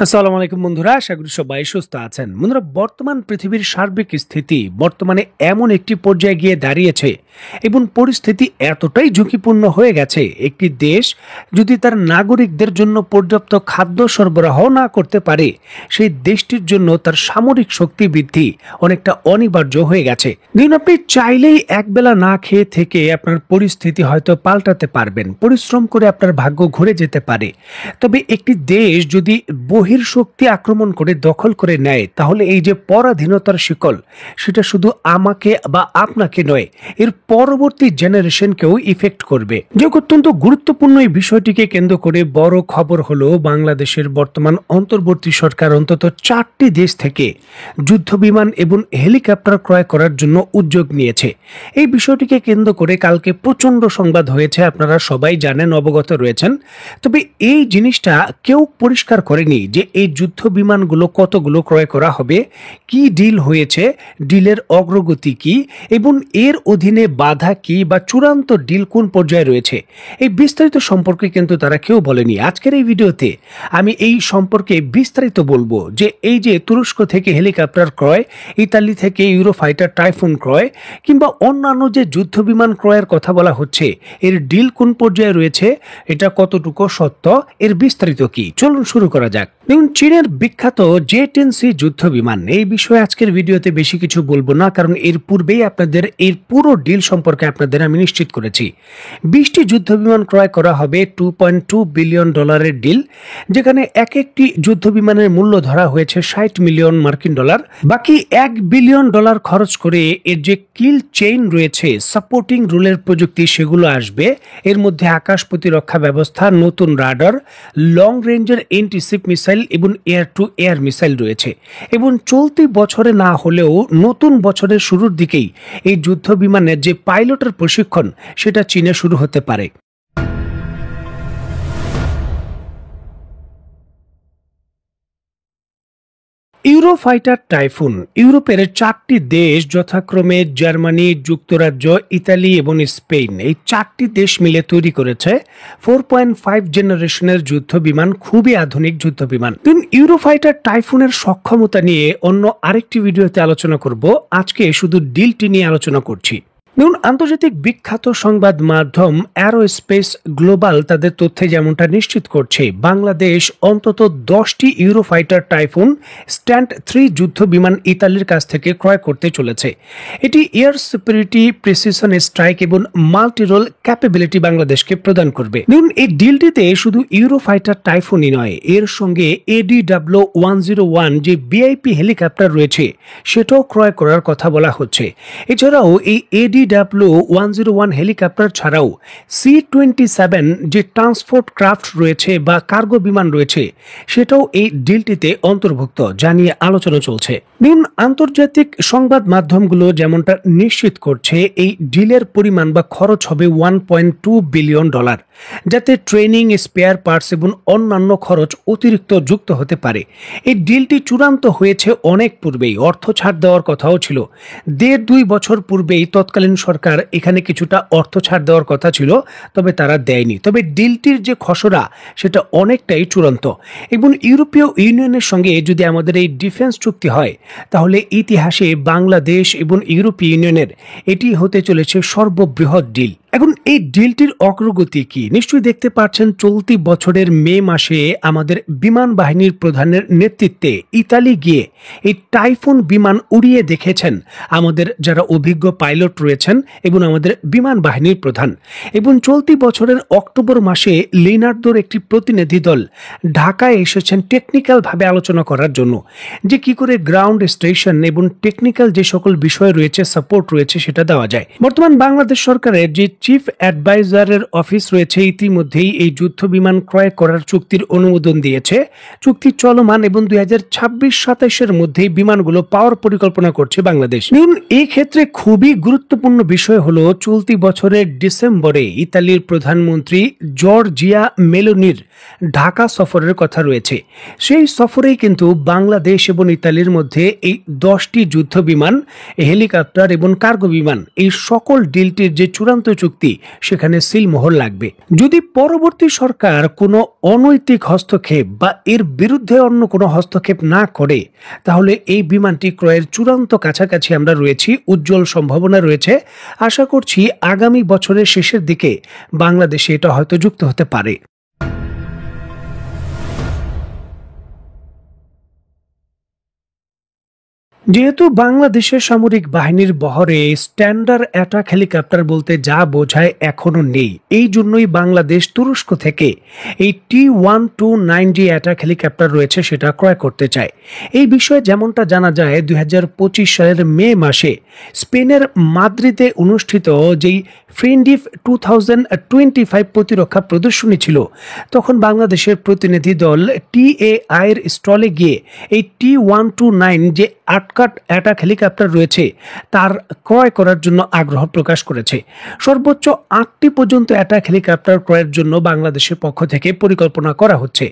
আসসালামু আলাইকুম বন্ধুরা, আশা করি সবাই সুস্থ আছেন। বন্ধুরা, বর্তমান পৃথিবীর সার্বিক স্থিতি বর্তমানে এমন একটি পর্যায়ে গিয়ে দাঁড়িয়েছে এবং পরিস্থিতি এতটাই ঝুঁকিপূর্ণ হয়ে গেছে, একটি দেশ যদি তার নাগরিকদের জন্য পর্যাপ্ত খাদ্য সরবরাহ না করতে পারে, সেই দেশটির জন্য তার সামরিক শক্তি বৃদ্ধি অনেকটা অনিবার্য হয়ে গেছে। দিন আপনি চাইলেই একবেলা না খেয়ে থেকে আপনার পরিস্থিতি হয়তো পাল্টাতে পারবেন, পরিশ্রম করে আপনার ভাগ্য ঘুরে যেতে পারে। তবে একটি দেশ যদি বহির্শক্তি আক্রমণ করে দখল করে নেয়, তাহলে এই যে পরাধীনতার শিকল, সেটা শুধু আমাকে বা আপনাকে নয়, এর পরবর্তী জেনারেশনকেও ইফেক্ট করবে। যে অত্যন্ত গুরুত্বপূর্ণ এই বিষয়টিকে কেন্দ্র করে বড় খবর হলো, বাংলাদেশের বর্তমান অন্তর্বর্তী সরকার অন্তত 4টি দেশ থেকে যুদ্ধ বিমান এবং হেলিকপ্টার ক্রয় করার জন্য উদ্যোগ নিয়েছে। এই বিষয়টিকে কেন্দ্র করে কালকে প্রচন্ড সংবাদ হয়েছে, আপনারা সবাই জানেন, অবগত রয়েছেন। তবে এই জিনিসটা কেউ পরিষ্কার করেনি যে এই যুদ্ধ বিমানগুলো কতগুলো ক্রয় করা হবে, কি ডিল হয়েছে, ডিলের অগ্রগতি কি এবং এর অধীনে বাধা কি বা চূড়ান্ত ডিল কোন পর্যায়ে রয়েছে, এই বিস্তারিত সম্পর্কে কিন্তু তারা কেউ বলেনি। আজকের এই ভিডিওতে আমি এই সম্পর্কে বিস্তারিত বলবো যে এই যে তুরস্ক থেকে হেলিকপ্টার ক্রয়, ইতালি থেকে ইউরোফাইটার টাইফুন ক্রয় কিংবা অন্যান্য যে যুদ্ধ বিমান ক্রয়ের কথা বলা হচ্ছে, এর ডিল কোন পর্যায়ে রয়েছে, এটা কতটুকু সত্য, এর বিস্তারিত কি, চলুন শুরু করা যাক। দেখুন, চীনের বিখ্যাত J-10C যুদ্ধ বিমান, এই বিষয়ে আজকের ভিডিওতে বেশি কিছু বলবো না, কারণ এর পূর্বেই আপনাদের এর পুরো ডিল সম্পর্কে আপনাদের আমি নিশ্চিত করেছি। 20টি যুদ্ধ বিমান ক্রয় করা হবে, $2.2 বিলিয়ন ডিল, যেখানে এক একটি যুদ্ধ বিমানের মূল্য ধরা হয়েছে $60 মিলিয়ন। বাকি $1 বিলিয়ন খরচ করে এর যে কিল চেইন রয়েছে, সাপোর্টিং রুলের প্রযুক্তি, সেগুলো আসবে। এর মধ্যে আকাশ প্রতিরক্ষা ব্যবস্থা, নতুন রাডার, লং রেঞ্জের এন্টিশিপ মিসাইল এবং এয়ার টু এয়ার মিসাইল রয়েছে। এবং চলতি বছরে না হলেও নতুন বছরের শুরুর দিকেই এই যুদ্ধ বিমানের যে পাইলটের প্রশিক্ষণ, সেটা চীনে শুরু হতে পারে। ইউরোফাইটার টাইফুন ইউরোপের 4টি দেশ, যথাক্রমে জার্মানি, যুক্তরাজ্য, ইতালি এবং স্পেন, এই 4টি দেশ মিলে তৈরি করেছে 4.5 জেনারেশনের যুদ্ধ বিমান, খুবই আধুনিক যুদ্ধ বিমান। ইউরোফাইটার টাইফুনের সক্ষমতা নিয়ে অন্য আরেকটি ভিডিওতে আলোচনা করব, আজকে শুধু ডিলটি নিয়ে আলোচনা করছি। দেখুন, আন্তর্জাতিক বিখ্যাত সংবাদ মাধ্যম অ্যারোস্পেস গ্লোবাল তাদের তথ্যে যেমনটা নিশ্চিত করছে, বাংলাদেশ অন্তত 10টি ইউরোফাইটার টাইফুন স্ট্যান্ড 3 যুদ্ধ বিমান ইতালির কাছ থেকে ক্রয় করতে চলেছে। এটি এয়ার সুপিরিয়রিটি, প্রিসিশন স্ট্রাইক এবং মাল্টিরোল ক্যাপাবিলিটি বাংলাদেশকে প্রদান করবে। দেখুন, এই ডিলটিতে শুধু ইউরোফাইটার টাইফুনই নয়, এর সঙ্গে ADW101 যে ভিআইপি হেলিকপ্টার রয়েছে, সেটাও ক্রয় করার কথা বলা হচ্ছে। এছাড়াও এই ADW101 হেলিকপ্টার ছাড়াও C-27 যে ট্রান্সপোর্ট ক্রাফট রয়েছে বা কার্গো বিমান রয়েছে, সেটাও এই ডিলটিতে অন্তর্ভুক্ত, যা নিয়ে আলোচনা চলছে। আন্তর্জাতিক সংবাদ মাধ্যমগুলো যেমনটা নিশ্চিত করছে, এই ডিলের পরিমাণ বা খরচ হবে $1.2 বিলিয়ন, যাতে ট্রেনিং, স্পেয়ার পার্টস এবং অন্যান্য খরচ অতিরিক্ত যুক্ত হতে পারে। এই ডিলটি চূড়ান্ত হয়েছে অনেক পূর্বেই, অর্থ ছাড় দেওয়ার কথাও ছিল। 1.5-2 বছর পূর্বেই তৎকালীন সরকার এখানে কিছুটা অর্থ ছাড় দেওয়ার কথা ছিল, তবে তারা দেয়নি। তবে ডিলটির যে খসড়া, সেটা অনেকটাই চূড়ান্ত। এবং ইউরোপীয় ইউনিয়নের সঙ্গে যদি আমাদের এই ডিফেন্স চুক্তি হয়, তাহলে ইতিহাসে বাংলাদেশ এবং ইউরোপীয় ইউনিয়নের এটি হতে চলেছে সর্ববৃহৎ ডিল। এখন এই ডিলটির অগ্রগতি কি, নিশ্চয়ই দেখতে পাচ্ছেন। চলতি বছরের মে মাসে আমাদের বিমান বাহিনীর প্রধানের নেতৃত্বে ইতালি গিয়ে এই টাইফুন বিমান উড়িয়ে দেখেছেন আমাদের যারা অভিজ্ঞ পাইলট রয়েছেন এবং আমাদের বিমান বাহিনীর প্রধান। এবং চলতি বছরের অক্টোবর মাসে লিনার্দোর একটি প্রতিনিধি দল ঢাকায় এসেছেন টেকনিক্যাল ভাবে আলোচনা করার জন্য, যে কি করে গ্রাউন্ড স্টেশন এবং টেকনিক্যাল যে সকল বিষয় রয়েছে, সাপোর্ট রয়েছে, সেটা দেওয়া যায়। বর্তমান বাংলাদেশ সরকারের যে চিফ অ্যাডভাইজারের অফিস রয়েছে, ইতিমধ্যেই এই যুদ্ধ বিমান ক্রয় করার চুক্তির অনুমোদন দিয়েছে। চুক্তি চলমান এবং 2026-27 মধ্যেই বিমানগুলো পাওয়ার পরিকল্পনা করছে বাংলাদেশ। এই ক্ষেত্রে খুবই গুরুত্বপূর্ণ বিষয় হলো, চলতি বছরের ডিসেম্বরে ইতালির প্রধানমন্ত্রী জর্জিয়া মেলোনির ঢাকা সফরের কথা রয়েছে। সেই সফরেই কিন্তু বাংলাদেশ এবং ইতালির মধ্যে এই 10টি যুদ্ধ বিমান, হেলিকপ্টার এবং কার্গো বিমান, এই সকল ডিলটির যে চূড়ান্ত চুক্তি চুক্তি, সেখানে সিলমোহর লাগবে। যদি পরবর্তী সরকার কোনো অনৈতিক হস্তক্ষেপ বা এর বিরুদ্ধে অন্য কোনো হস্তক্ষেপ না করে, তাহলে এই বিমানটি ক্রয়ের চূড়ান্ত কাছাকাছি আমরা রয়েছি, উজ্জ্বল সম্ভাবনা রয়েছে। আশা করছি আগামী বছরের শেষের দিকে বাংলাদেশে এটা হয়তো যুক্ত হতে পারে। যেহেতু বাংলাদেশের সামরিক বাহিনীর বহরে স্ট্যান্ডার্ড অ্যাটাক হেলিকপ্টার বলতে যা বোঝায় এখনো নেই, এই জন্যই বাংলাদেশ তুরস্ক থেকে এই T-129G অ্যাটাক হেলিকপ্টার রয়েছে সেটা ক্রয় করতে চায়। এই বিষয়ে যেমনটা জানা যায়, 2025 সালের মে মাসে স্পেনের মাদ্রিদে অনুষ্ঠিত যেই ফ্রেন্ডিফ 2025 প্রতিরক্ষা প্রদর্শনী ছিল, তখন বাংলাদেশের প্রতিনিধি দল TAI এর স্টলে গিয়ে এই T-129 যে আটকাট অ্যাটাক হেলিকপ্টার রয়েছে তার ক্রয় করার জন্য আগ্রহ প্রকাশ করেছে। সর্বোচ্চ 8টি পর্যন্ত অ্যাটাক হেলিকপ্টার ক্রয়ের জন্য বাংলাদেশের পক্ষ থেকে পরিকল্পনা করা হচ্ছে।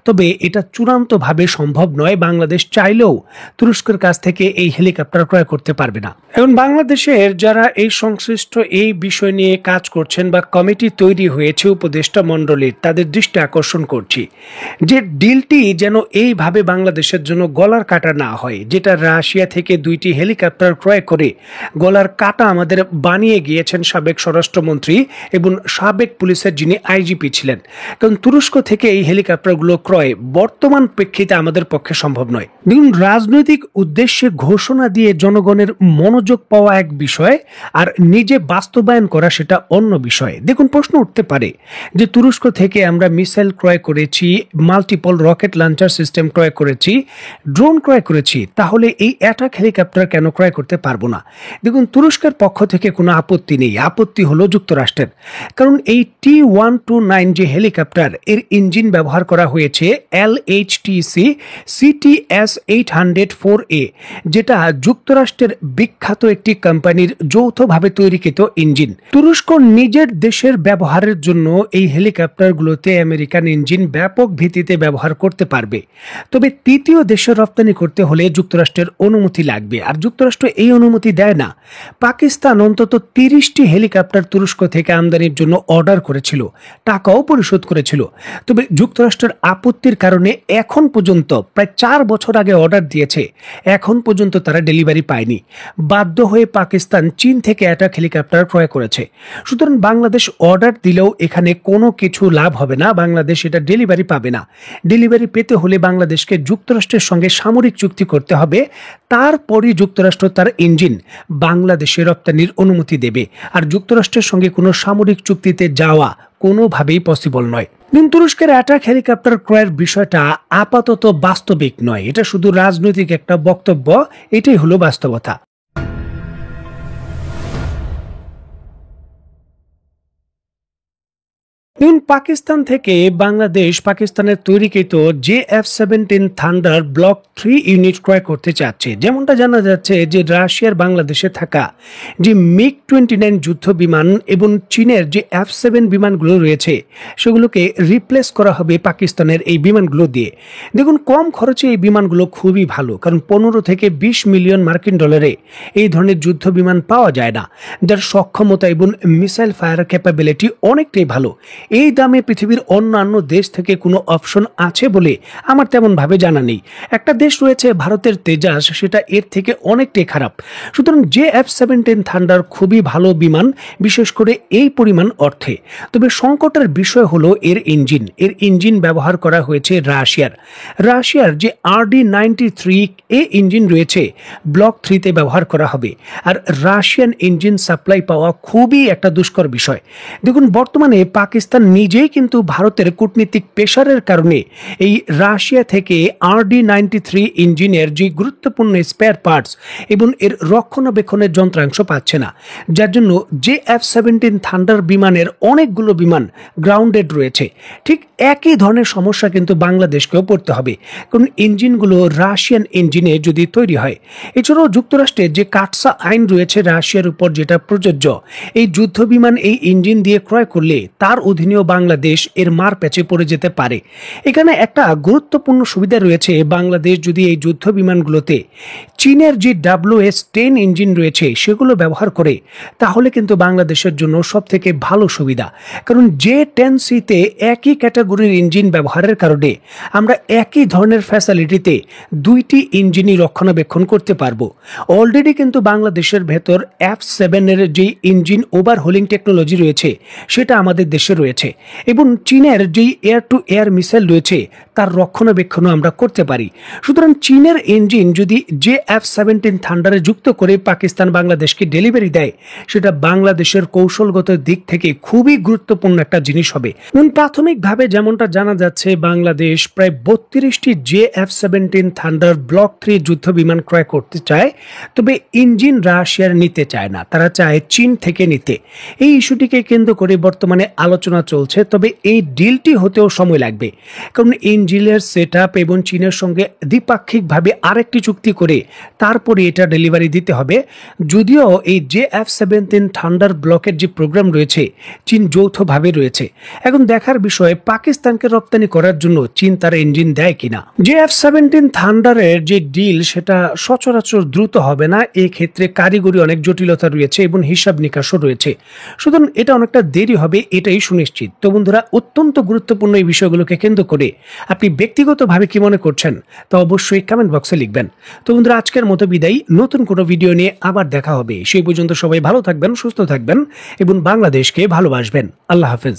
তবে এটা চূড়ান্তভাবে সম্ভব নয়, বাংলাদেশ চাইলেও তুরস্কের কাছ থেকে এই হেলিকপ্টার ক্রয় করতে পারবে না। এখন বাংলাদেশের যারা এই সংশ্লিষ্ট এই বিষয় নিয়ে কাজ করছেন বা কমিটি তৈরি হয়েছে উপদেষ্টা মণ্ডলীর, তাদের দৃষ্টি আকর্ষণ করছি যে ডিলটি যেন এইভাবে বাংলাদেশের জন্য গলার কাটা না হয়, যেটা রাশিয়া থেকে 2টি হেলিকপ্টার ক্রয় করে গলার কাটা আমাদের বানিয়ে গিয়েছেন সাবেক স্বরাষ্ট্রমন্ত্রী এবং সাবেক পুলিশের যিনি আইজিপি ছিলেন। কারণ তুরস্ক থেকে এই হেলিকপ্টারগুলো ক্রয় বর্তমান প্রেক্ষিতে আমাদের পক্ষে সম্ভব নয়। দেখুন, রাজনৈতিক উদ্দেশ্যে ঘোষণা দিয়ে জনগণের মনোযোগ পাওয়া এক বিষয়, আর নিজে বাস্তবায়ন করা সেটা অন্য বিষয়। দেখুন, প্রশ্ন উঠতে পারে যে তুরস্ক থেকে আমরা মিসাইল ক্রয় করেছি, মাল্টিপল রকেট লঞ্চার সিস্টেম ক্রয় করেছি, ড্রোন ক্রয় করেছি, তাহলে এই অ্যাটাক হেলিকপ্টার কেন ক্রয় করতে পারবো না? দেখুন, তুরস্কের পক্ষ থেকে কোনো আপত্তি নেই, আপত্তি হলো যুক্তরাষ্ট্রের। কারণ এই T-129 যে হেলিকপ্টার, এর ইঞ্জিন ব্যবহার করা হয়েছে LHTC CTS 804A, যেটা যুক্তরাষ্ট্রের বিখ্যাত একটি কোম্পানির যৌথভাবে তৈরিকৃত ইঞ্জিন। তুরস্ক নিজের দেশের ব্যবহারের জন্য এই হেলিকপ্টারগুলোতে আমেরিকান ইঞ্জিন ব্যাপক ভিত্তিতে ব্যবহার করতে পারবে। তবে তৃতীয় দেশে রপ্তানি করতে হলে যুক্তরাষ্ট্রের অনুমতি লাগবে, আর যুক্তরাষ্ট্র এই অনুমতি দেয় না। পাকিস্তান অন্তত 30টি হেলিকপ্টার তুরস্ক থেকে আমদানির জন্য অর্ডার করেছিল, টাকাও পরিশোধ করেছিল। তবে যুক্তরাষ্ট্রের আপত্তির কারণে এখন পর্যন্ত প্রায় 4 বছর আগে অর্ডার দিয়েছে, এখন পর্যন্ত তারা ডেলিভারি পায়নি। বাধ্য হয়ে পাকিস্তান চীন থেকে অ্যাটাক হেলিকপ্টার ক্রয় করেছে। সুতরাং বাংলাদেশ অর্ডার দিলেও এখানে কোনো কিছু লাভ হবে না, বাংলাদেশ এটা ডেলিভারি পাবে না। ডেলিভারি পেতে হলে বাংলাদেশকে যুক্তরাষ্ট্রের সঙ্গে সামরিক চুক্তি করতে হবে, তারপরই যুক্তরাষ্ট্র তার ইঞ্জিন বাংলাদেশে রপ্তানির অনুমতি দেবে। আর যুক্তরাষ্ট্রের সঙ্গে কোনো সামরিক চুক্তিতে যাওয়া কোনোভাবেই পসিবল নয়। কিন্তু তুরস্কের অ্যাটাক হেলিকপ্টার ক্রয়ের বিষয়টা আপাতত বাস্তবিক নয়, এটা শুধু রাজনৈতিক একটা বক্তব্য, এটাই হলো বাস্তবতা। পাকিস্তান থেকে বাংলাদেশ পাকিস্তানের তৈরিকৃত JF-17 থান্ডার ব্লক 3 ইউনিট ক্রয় করতে চাচ্ছে। যেমনটা জানা যাচ্ছে যে রাশিয়ার বাংলাদেশে থাকা যে MiG-29 যুদ্ধ বিমান এবং চীনের যে F-7 বিমানগুলো রয়েছে সেগুলোকে রিপ্লেস করা হবে পাকিস্তানের এই বিমানগুলো দিয়ে। দেখুন, কম খরচে এই বিমানগুলো খুবই ভালো, কারণ 15 থেকে 20 মিলিয়ন মার্কিন ডলারে এই ধরনের যুদ্ধ বিমান পাওয়া যায় না, যার সক্ষমতা এবং মিসাইল ফায়ার ক্যাপাবিলিটি অনেকটাই ভালো। এই দামে পৃথিবীর অন্যান্য দেশ থেকে কোনো অপশন আছে বলে আমার তেমন ভাবে জানা নেই। একটা দেশ রয়েছে ভারতের তেজাস, সেটা এর থেকে অনেকটাই খারাপ। সুতরাং JF-17 থান্ডার খুবই ভালো বিমান, বিশেষ করে এই পরিমাণ অর্থে। তবে সংকটের বিষয় হলো এর ইঞ্জিন ব্যবহার করা হয়েছে রাশিয়ার যে RD-93 ইঞ্জিন রয়েছে ব্লক 3তে ব্যবহার করা হবে। আর রাশিয়ান ইঞ্জিন সাপ্লাই পাওয়া খুবই একটা দুষ্কর বিষয়। দেখুন, বর্তমানে পাকিস্তান নিজেই কিন্তু ভারতের কূটনীতিক প্রেসারের কারণে এই রাশিয়া থেকে RD-93 ইঞ্জিনের যে গুরুত্বপূর্ণ স্পেয়ার পার্টস এবং এর রক্ষণাবেক্ষণের যন্ত্রাংশ পাচ্ছে না, যার জন্য JF-17 থান্ডার বিমানের অনেকগুলো বিমান গ্রাউন্ডেড রয়েছে। ঠিক একই ধরনের সমস্যা কিন্তু বাংলাদেশকেও পড়তে হবে, কারণ ইঞ্জিনগুলো রাশিয়ান ইঞ্জিনে যদি তৈরি হয়। এছাড়াও যুক্তরাষ্ট্রের যে কাটসা আইন রয়েছে রাশিয়ার উপর যেটা প্রযোজ্য, এই যুদ্ধ বিমান এই ইঞ্জিন দিয়ে ক্রয় করলে তার অধীনে অধীনেও বাংলাদেশ এর মার প্যাচে পড়ে যেতে পারে। এখানে একটা গুরুত্বপূর্ণ সুবিধা রয়েছে, বাংলাদেশ যদি এই যুদ্ধ বিমানগুলোতে চীনের যে WS-10 ইঞ্জিন রয়েছে সেগুলো ব্যবহার করে, তাহলে কিন্তু বাংলাদেশের জন্য সব থেকে ভালো সুবিধা। কারণ J-10C-তে একই ক্যাটাগরির ইঞ্জিন ব্যবহারের কারণে আমরা একই ধরনের ফ্যাসিলিটিতে দুইটি ইঞ্জিনই রক্ষণাবেক্ষণ করতে পারবো। অলরেডি কিন্তু বাংলাদেশের ভেতর F7 এর যে ইঞ্জিন ওভারহোলিং টেকনোলজি রয়েছে সেটা আমাদের দেশে রয়েছে, এবং চীনের যেই এয়ার টু এয়ার মিসাইল রয়েছে তার রক্ষণাবেক্ষণও আমরা করতে পারি। সুতরাং চীনের ইঞ্জিন যদি F-17 থান্ডারে যুক্ত করে পাকিস্তান বাংলাদেশকে ডেলিভারি দেয়, সেটা বাংলাদেশের কৌশলগত দিক থেকে খুবই গুরুত্বপূর্ণ একটা জিনিস হবে। প্রাথমিকভাবে যেমনটা জানা যাচ্ছে, বাংলাদেশ প্রায় 32টি F-17 থান্ডার ব্লক 3 যুদ্ধ বিমান ক্রয় করতে চায়, তবে ইঞ্জিন রাশিয়ার নিতে চায় না, তারা চায় চীন থেকে নিতে। এই ইস্যুটিকে কেন্দ্র করে বর্তমানে আলোচনা চলছে, তবে এই ডিলটি হতেও সময় লাগবে। কারণ ইঞ্জিনের সেটআপ এবং চীনের সঙ্গে দ্বিপাক্ষিকভাবে আরেকটি চুক্তি করে তারপরে এটা ডেলিভারি দিতে হবে। যদিও এই F-17 থান্ডার ব্লকের যে প্রোগ্রাম রয়েছে চীন যৌথভাবে রয়েছে, এখন দেখার বিষয় পাকিস্তানকে রপ্তানি করার জন্য চীন তার ইঞ্জিন দেয় কিনা। F-17 থান্ডারের যে ডিল সেটা সচরাচর দ্রুত হবে না, এই ক্ষেত্রে কারিগরি অনেক জটিলতা রয়েছে এবং হিসাব নিকাশও রয়েছে, সুতরাং এটা অনেকটা দেরি হবে, এটাই সুনিশ্চিত। তো বন্ধুরা, অত্যন্ত গুরুত্বপূর্ণ এই বিষয়গুলোকে কেন্দ্র করে আপনি ব্যক্তিগতভাবে কি মনে করছেন তা অবশ্যই কমেন্ট বক্সে লিখবেন। তো বন্ধুরা, আজকের মতো বিদায়, নতুন কোনো ভিডিও নিয়ে আবার দেখা হবে। সেই পর্যন্ত সবাই ভালো থাকবেন, সুস্থ থাকবেন এবং বাংলাদেশকে ভালোবাসবেন। আল্লাহ হাফেজ।